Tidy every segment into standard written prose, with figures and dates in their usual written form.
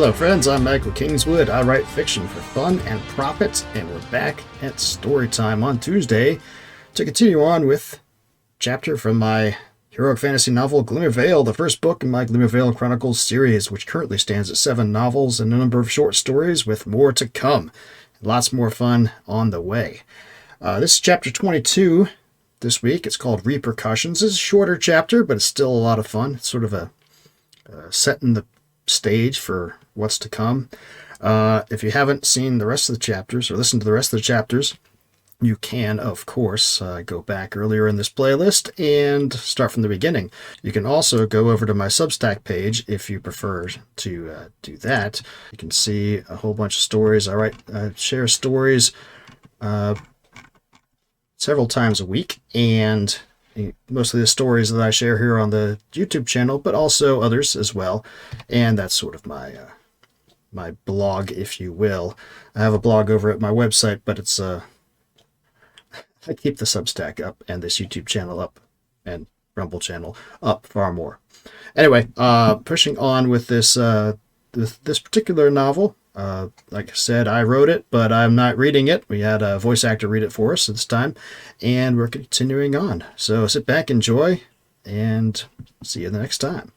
Hello friends, I'm Michael Kingswood. I write fiction for fun and profit, and we're back at Storytime on Tuesday to continue on with a chapter from my heroic fantasy novel Glimmer, the first book in my Glimmer Chronicles series, which currently stands at 7 novels and a number of short stories with more to come. Lots more fun on the way. This is chapter 22 this week. It's called Repercussions. It's a shorter chapter, but it's still a lot of fun. It's sort of a setting the stage for what's to come. If you haven't seen the rest of the chapters or listened to the rest of the chapters, you can, of course, go back earlier in this playlist and start from the beginning. You can also go over to my Substack page if you prefer to do that. You can see a whole bunch of stories. I share stories several times a week, and mostly the stories that I share here on the YouTube channel, but also others as well. And that's sort of my blog, if you will. I have a blog over at my website, but it's I keep the Substack up and this YouTube channel up and Rumble channel up far more. Anyway, pushing on with this this particular novel. Like I said, I wrote it, but I'm not reading it. We had a voice actor read it for us this time, and we're continuing on. So sit back, enjoy, and see you the next time.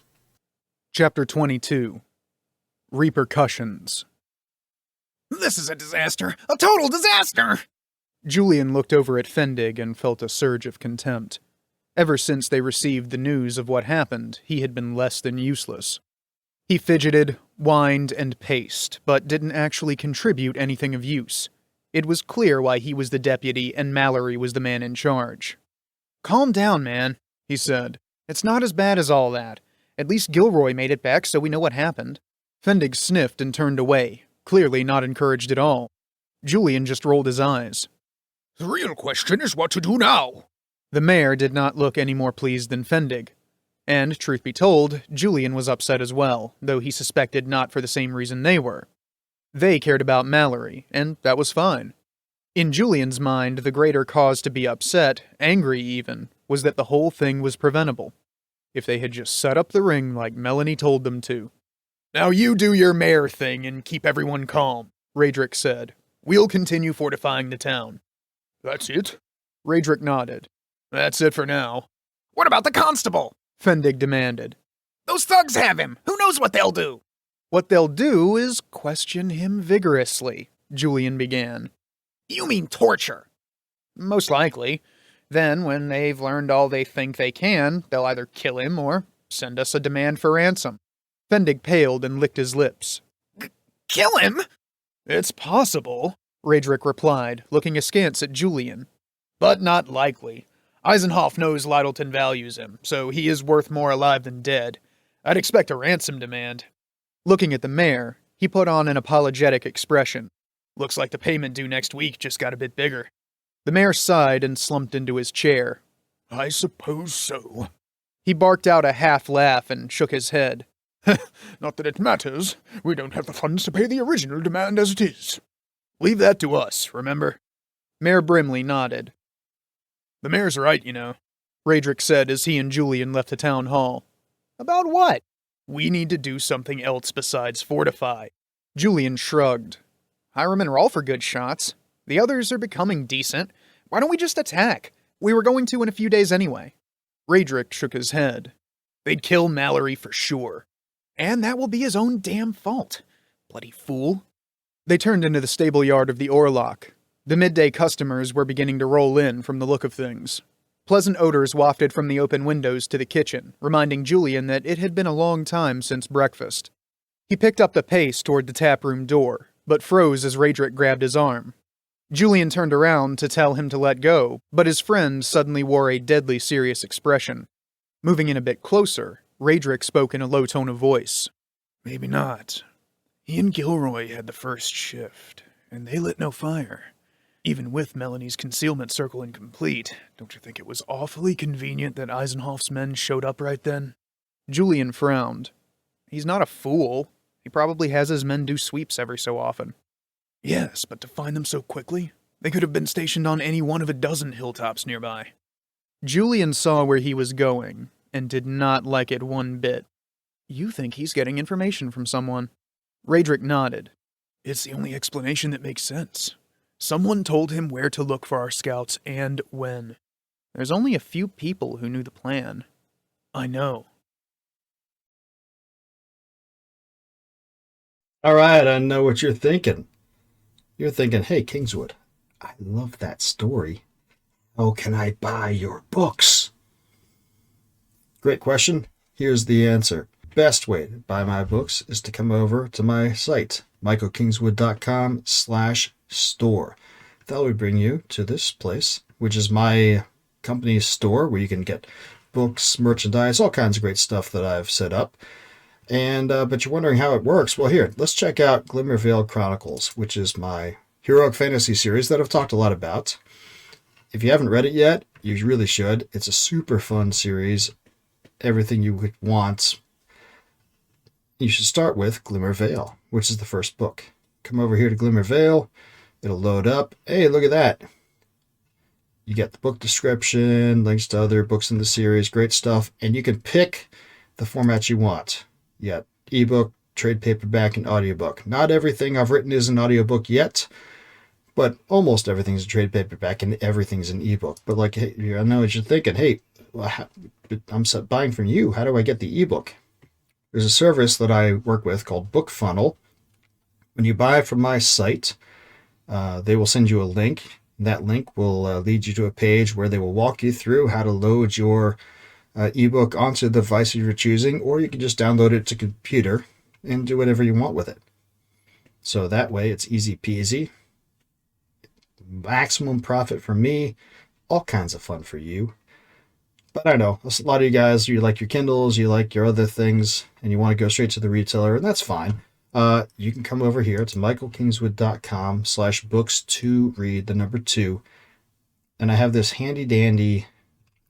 Chapter 22. Repercussions. This is a disaster! A total disaster! Julian looked over at Fendig and felt a surge of contempt. Ever since they received the news of what happened, he had been less than useless. He fidgeted, whined, and paced, but didn't actually contribute anything of use. It was clear why he was the deputy and Mallory was the man in charge. "Calm down, man," he said. "It's not as bad as all that. At least Gilroy made it back, so we know what happened." Fendig sniffed and turned away, clearly not encouraged at all. Julian just rolled his eyes. The real question is what to do now. The mayor did not look any more pleased than Fendig. And, truth be told, Julian was upset as well, though he suspected not for the same reason they were. They cared about Mallory, and that was fine. In Julian's mind, the greater cause to be upset, angry even, was that the whole thing was preventable. If they had just set up the ring like Melanie told them to. Now you do your mayor thing and keep everyone calm, Radric said. We'll continue fortifying the town. That's it? Radric nodded. That's it for now. What about the constable? Fendig demanded. Those thugs have him. Who knows what they'll do? What they'll do is question him vigorously, Julian began. You mean torture? Most likely. Then, when they've learned all they think they can, they'll either kill him or send us a demand for ransom. Fendig paled and licked his lips. Kill him? It's possible, Radric replied, looking askance at Julian. But not likely. Eisenhoff knows Lyttelton values him, so he is worth more alive than dead. I'd expect a ransom demand. Looking at the mayor, he put on an apologetic expression. Looks like the payment due next week just got a bit bigger. The mayor sighed and slumped into his chair. I suppose so. He barked out a half laugh and shook his head. Not that it matters. We don't have the funds to pay the original demand as it is. Leave that to us, remember? Mayor Brimley nodded. The mayor's right, you know, Radric said as he and Julian left the town hall. About what? We need to do something else besides fortify. Julian shrugged. Hiram and Rolf are good shots. The others are becoming decent. Why don't we just attack? We were going to in a few days anyway. Radric shook his head. They'd kill Mallory for sure. And that will be his own damn fault. Bloody fool. They turned into the stable yard of the Orlock. The midday customers were beginning to roll in from the look of things. Pleasant odors wafted from the open windows to the kitchen, reminding Julian that it had been a long time since breakfast. He picked up the pace toward the taproom door, but froze as Radric grabbed his arm. Julian turned around to tell him to let go, but his friend suddenly wore a deadly serious expression. Moving in a bit closer, Radric spoke in a low tone of voice. Maybe not. He and Gilroy had the first shift, and they lit no fire. Even with Melanie's concealment circle incomplete, don't you think it was awfully convenient that Eisenhoff's men showed up right then? Julian frowned. He's not a fool. He probably has his men do sweeps every so often. Yes, but to find them so quickly, they could have been stationed on any one of a dozen hilltops nearby. Julian saw where he was going, and did not like it one bit. You think he's getting information from someone. Raedric nodded. It's the only explanation that makes sense. Someone told him where to look for our scouts and when. There's only a few people who knew the plan. I know. All right, I know what you're thinking. You're thinking, hey, Kingswood, I love that story. How can I buy your books? Great question. Here's the answer. Best way to buy my books is to come over to my site, michaelkingswood.com/store. That will bring you to this place, which is my company's store where you can get books, merchandise, all kinds of great stuff that I've set up. And but you're wondering how it works. Well, here, let's check out Glimmer Chronicles, which is my heroic fantasy series that I've talked a lot about. If you haven't read it yet, you really should. It's a super fun series. Everything you would want. You should start with Glimmer, which is the first book. Come over here to Glimmer. It'll load up. Hey, look at that. You get the book description, links to other books in the series, great stuff. And you can pick the format you want. You got ebook, trade paperback, and audiobook. Not everything I've written is an audiobook yet, but almost everything's a trade paperback and everything's an ebook. But like, hey, I know what you're thinking. Hey, I'm buying from you. How do I get the ebook? There's a service that I work with called Book Funnel. When you buy from my site, they will send you a link. That link will lead you to a page where they will walk you through how to load your ebook onto the device you're choosing, or you can just download it to computer and do whatever you want with it. So that way it's easy peasy. Maximum profit for me, all kinds of fun for you. But I know, a lot of you guys, you like your Kindles, you like your other things, and you want to go straight to the retailer, and that's fine. You can come over here to michaelkingswood.com/books2read, the number 2. And I have this handy dandy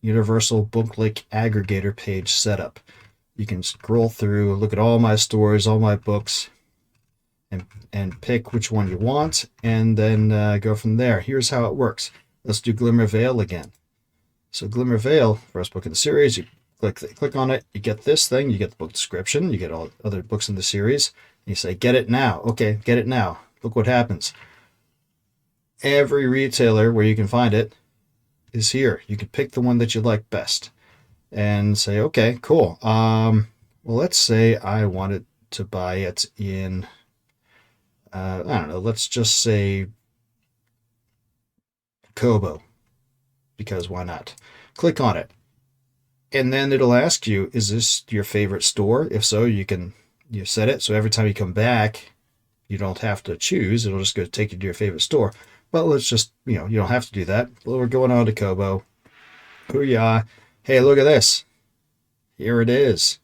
universal book link aggregator page set up. You can scroll through, look at all my stories, all my books, and pick which one you want, and then go from there. Here's how it works. Let's do Glimmer again. So Glimmer, first book in the series, you click on it, you get this thing, you get the book description, you get all other books in the series, and you say, get it now. Okay, get it now. Look what happens. Every retailer where you can find it is here. You can pick the one that you like best and say, okay, cool. Well, let's say I wanted to buy it in, I don't know, let's just say Kobo, because why not? Click on it. And then it'll ask you, is this your favorite store? If so, you set it. So every time you come back, you don't have to choose. It'll just go take you to your favorite store. But let's just, you don't have to do that. Well, we're going on to Kobo. Hoo-yah. Hey, look at this. Here it is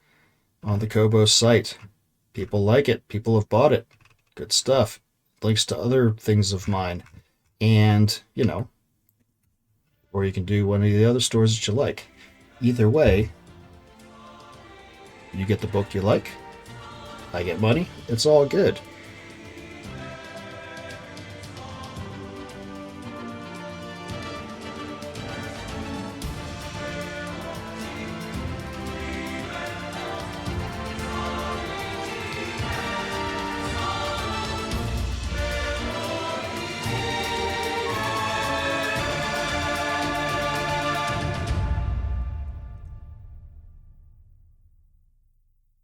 on the Kobo site. People like it. People have bought it. Good stuff. Links to other things of mine. And, or you can do one of the other stores that you like. Either way, you get the book you like. I get money. It's all good.